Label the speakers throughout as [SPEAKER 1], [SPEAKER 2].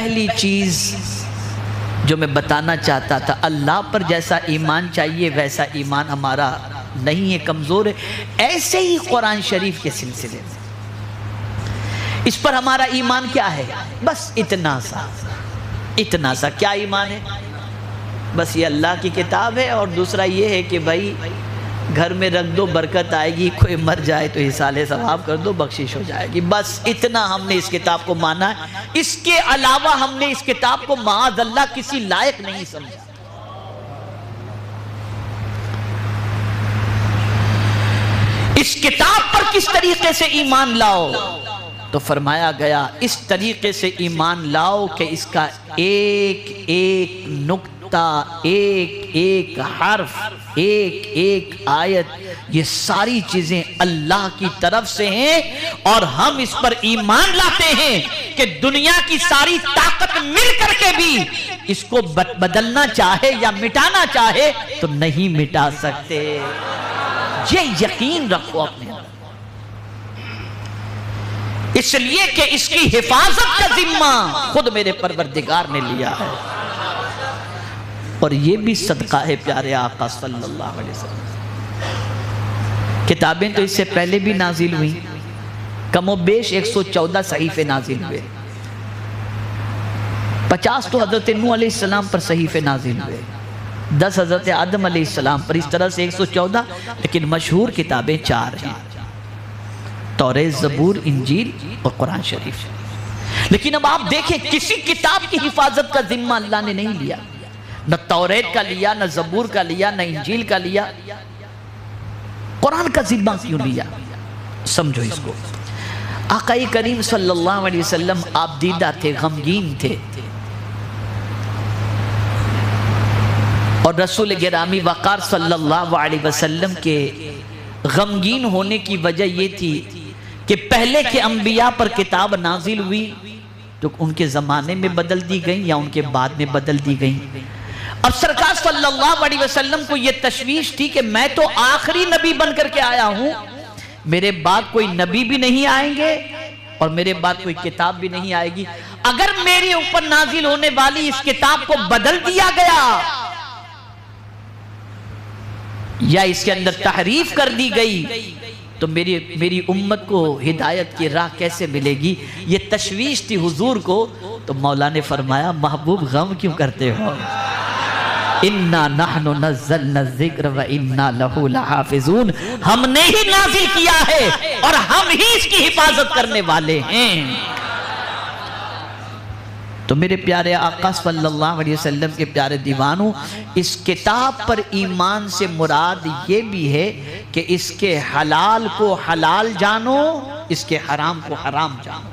[SPEAKER 1] پہلی چیز جو میں بتانا چاہتا تھا، اللہ پر جیسا ایمان چاہیے ویسا ایمان ہمارا نہیں ہے، کمزور ہے. ایسے ہی قرآن شریف کے سلسلے میں اس پر ہمارا ایمان کیا ہے؟ بس اتنا سا کیا ایمان ہے؟ بس یہ اللہ کی کتاب ہے، اور دوسرا یہ ہے کہ بھائی گھر میں رکھ دو برکت آئے گی، کوئی مر جائے تو حصال ثواب کر دو بخشش ہو جائے گی. بس اتنا ہم نے اس کتاب کو مانا ہے. اس کے علاوہ ہم نے اس کتاب کو معاذ اللہ کسی لائق نہیں سمجھا. اس کتاب پر کس طریقے سے ایمان لاؤ؟ تو فرمایا گیا اس طریقے سے ایمان لاؤ کہ اس کا ایک ایک نقطہ، ایک ایک حرف، ایک ایک آیت، یہ ساری چیزیں اللہ کی طرف سے ہیں، اور ہم اس پر ایمان لاتے ہیں کہ دنیا کی ساری طاقت مل کر کے بھی اس کو بدلنا چاہے یا مٹانا چاہے تو نہیں مٹا سکتے. یہ یقین رکھو اپنے اندر، اس لیے کہ اس کی حفاظت کا ذمہ خود میرے پروردگار نے لیا ہے. اور یہ بھی صدقہ ہے پیارے آقا صلی اللہ علیہ وسلم. کتابیں تو اس سے پہلے بھی نازل ہوئی، کم و بیش 114 صحیفے نازل ہوئے. 50 تو حضرت نوح علیہ السلام پر صحیفے نازل ہوئے، 10 حضرت آدم علیہ السلام پر، اس طرح سے 114. لیکن مشہور کتابیں 4 ہیں، توریت، زبور، انجیل اور قرآن شریف. لیکن اب آپ دیکھیں کسی کتاب کی حفاظت کا ذمہ اللہ نے نہیں لیا، نہ توریت کا لیا، نہ زبور کا لیا، نہ انجیل کا لیا. قرآن کا ذمہ کیوں لیا؟ سمجھو اس کو. آقا کریم صلی اللہ علیہ وسلم آپ دیدہ تھے، غمگین تھے، اور رسول گرامی وقار صلی اللہ علیہ وسلم کے غمگین ہونے کی وجہ یہ تھی کہ پہلے کے انبیاء پر کتاب نازل ہوئی تو ان کے زمانے میں بدل دی گئی یا ان کے بعد میں بدل دی گئی. اب سرکار صلی اللہ علیہ وسلم کو یہ تشویش تھی کہ میں تو آخری نبی بن کر کے آیا ہوں، میرے بعد کوئی نبی بھی نہیں آئیں گے اور میرے بعد کوئی کتاب بھی نہیں آئے گی. اگر میرے اوپر نازل ہونے والی اس کتاب کو بدل دیا گیا یا اس کے اندر تحریف کر دی گئی تو میری امت کو ہدایت کی راہ کیسے ملے گی؟ یہ تشویش تھی حضور کو. تو مولا نے فرمایا محبوب غم کیوں کرتے ہو؟ اِنَّا نَحْنُ نَزَّلْنَا الذِّكْرَ وَإِنَّا لَهُ لَحَافِظُونَ. ہم نے ہی نازل کیا ہے اور ہم ہی اس کی حفاظت کرنے والے ہیں. تو میرے پیارے آقا صلی اللہ علیہ وسلم کے پیارے دیوانوں، اس کتاب پر ایمان سے مراد یہ بھی ہے کہ اس کے حلال کو حلال جانو، اس کے حرام کو حرام جانو.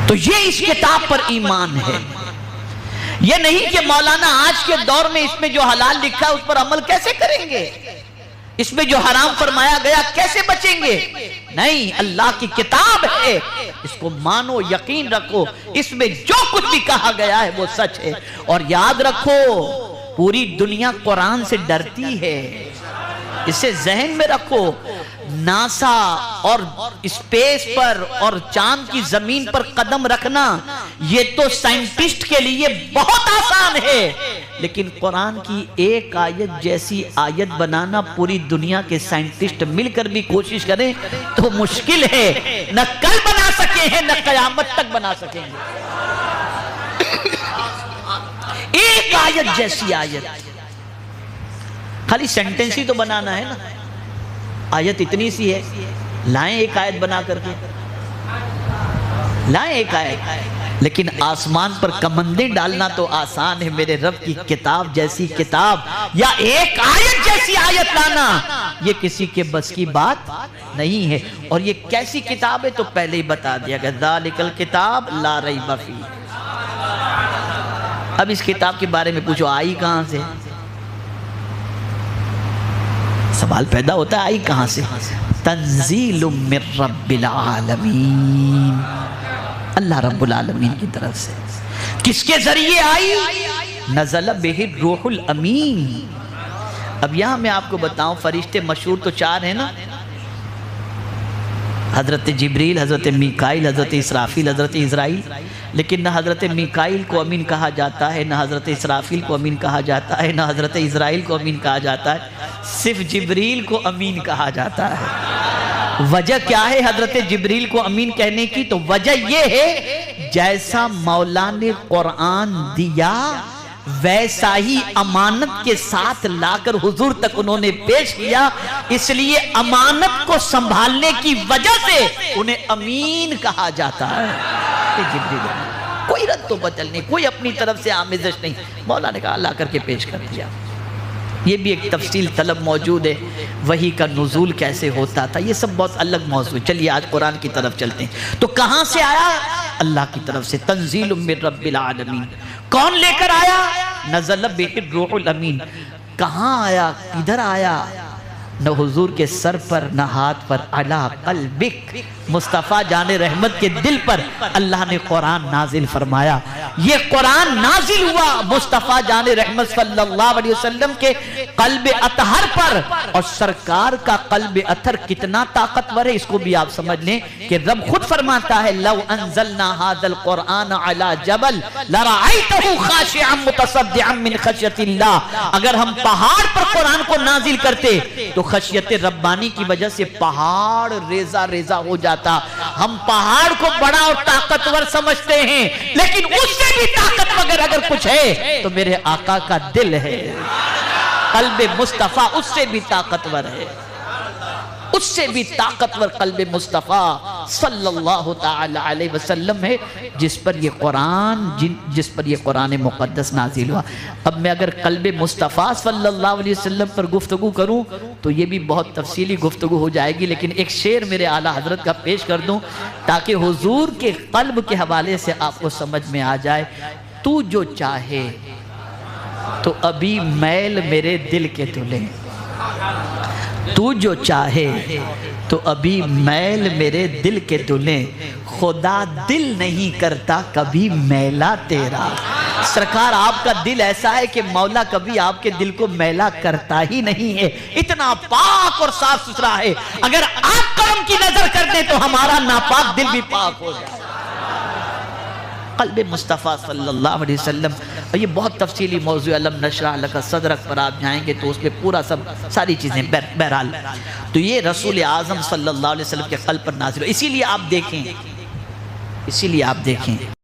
[SPEAKER 1] تو یہ اس کتاب پر ایمان ہے. یہ نہیں کہ مولانا آج کے دور میں اس میں جو حلال لکھا ہے اس پر عمل کیسے کریں گے، اس میں جو حرام فرمایا گیا کیسے بچیں گے. نہیں، اللہ کی کتاب ہے، اس کو مانو، یقین رکھو، اس میں جو کچھ بھی کہا گیا ہے وہ سچ ہے. اور یاد رکھو پوری دنیا قرآن سے ڈرتی ہے، اسے ذہن میں رکھو. ناسا اور اسپیس پر اور چاند کی زمین پر قدم رکھنا یہ تو سائنٹسٹ کے لیے بہت آسان ہے، لیکن قرآن کی ایک آیت جیسی آیت بنانا پوری دنیا کے سائنٹسٹ مل کر بھی کوشش کریں تو مشکل ہے. نہ کل بنا سکے ہیں نہ قیامت تک بنا سکیں گے. ایک آیت جیسی آیت، خالی سینٹنس ہی تو بنانا ہے نا. آیت اتنی سی ہے، لائیں ایک آیت بنا کر کے، لائیں ایک آیت. لیکن آسمان پر کمندیں ڈالنا تو آسان ہے. میرے رب کی کتاب جیسی کتاب یا ایک آیت جیسی آیت لانا یہ کسی کے بس کی بات نہیں ہے. اور یہ کیسی کتاب ہے تو پہلے ہی بتا دیا گیا، ذالک الکتاب لا ریب فیہ. اب اس کتاب کے بارے میں پوچھو آئی کہاں سے؟ سوال پیدا ہوتا ہے آئی کہاں سے؟ تنزیل من رب العالمین، اللہ رب العالمین کی طرف سے. کس کے ذریعے آئی؟ نزل بہ الروح الامین. اب یہاں میں آپ کو بتاؤں فرشتے مشہور تو 4 ہیں نا، حضرت جبریل، حضرت میکائیل، حضرت اسرافیل، حضرت اسرائیل، لیکن نہ حضرت میکائیل کو امین کہا جاتا ہے، نہ حضرت اسرافیل کو امین کہا جاتا ہے، نہ حضرت اسرائیل کو امین کہا جاتا ہے، صرف جبریل کو امین کہا جاتا ہے۔ وجہ کیا ہے حضرت جبریل کو امین کہنے کی؟ تو وجہ یہ ہے جیسا مولا نے قرآن دیا ویسا ہی امانت کے ساتھ لا کر حضور تک انہوں نے پیش کیا، اس لیے امانت کو سنبھالنے کی وجہ سے انہیں امین کہا جاتا ہے۔ جبریل کوئی رد و بدل نہیں، کوئی اپنی طرف سے آمیزش نہیں، مولا نے کہا لا کر کے پیش کر دیا۔ یہ بھی ایک تفصیل طلب موجود ہے، وحی کا نزول کیسے ہوتا تھا، یہ سب بہت الگ موضوع ہے۔ چلیے آج قرآن کی طرف چلتے ہیں۔ تو کہاں سے آیا؟ اللہ کی طرف سے، تنزیل من رب العالمین۔ کون لے کر آیا؟ نزل بہ الروح الامین۔ کہاں آیا؟ کدھر آیا؟ نہ حضور کے سر پر، نہ ہاتھ پر، علی قلبک، مصطفیٰ جان رحمت کے دل پر اللہ نے قرآن نازل فرمایا۔ یہ قرآن نازل ہوا مصطفیٰ جان رحمت صلی اللہ علیہ وسلم کے قلب اطہر پر، اور سرکار کا قلب اطہر کتنا طاقتور ہے اس کو بھی آپ سمجھ لیں کہ رب خود فرماتا ہے لو انزلنا هذا القرآن على جبل لرأيته خاشعا متصدعا من خشیت اللہ۔ اگر ہم پہاڑ پر قرآن کو نازل کرتے تو خشیت ربانی کی وجہ سے پہاڑ ریزہ ریزہ ہو جاتا۔ ہم پہاڑ کو بڑا اور طاقتور سمجھتے ہیں، لیکن اس سے بھی طاقتور اگر کچھ ہے تو میرے آقا کا دل ہے، قلب مصطفیٰ اس سے بھی طاقتور ہے، اس سے بھی طاقتور قلب مصطفیٰ صلی اللہ تعالی علیہ وسلم ہے، جس پر یہ قرآن مقدس نازل ہوا۔ اب میں اگر قلب مصطفیٰ صلی اللہ علیہ وسلم پر گفتگو کروں تو یہ بھی بہت تفصیلی گفتگو ہو جائے گی، لیکن ایک شعر میرے اعلیٰ حضرت کا پیش کر دوں تاکہ حضور کے قلب کے حوالے سے آپ کو سمجھ میں آ جائے۔ تو جو چاہے تو ابھی میل میرے دل کے تلے، تو جو چاہے تو ابھی میل میرے دل کے تلے، خدا دل نہیں کرتا کبھی میلا تیرا۔ سرکار آپ کا دل ایسا ہے کہ مولا کبھی آپ کے دل کو میلا کرتا ہی نہیں ہے، اتنا پاک اور صاف ستھرا ہے۔ اگر آپ کرم کی نظر کر دیں تو ہمارا ناپاک دل بھی پاک ہو جائے۔ قلب مصطفیٰ صلی اللہ علیہ وسلم، اور یہ بہت تفصیلی موضوع علم نشرح لک صدرک پر آپ جائیں گے تو اس پہ پورا ساری چیزیں بہرحال۔ تو یہ رسول اعظم صلی اللہ علیہ وسلم کے قلب پر نازل ہو، اسی لیے آپ دیکھیں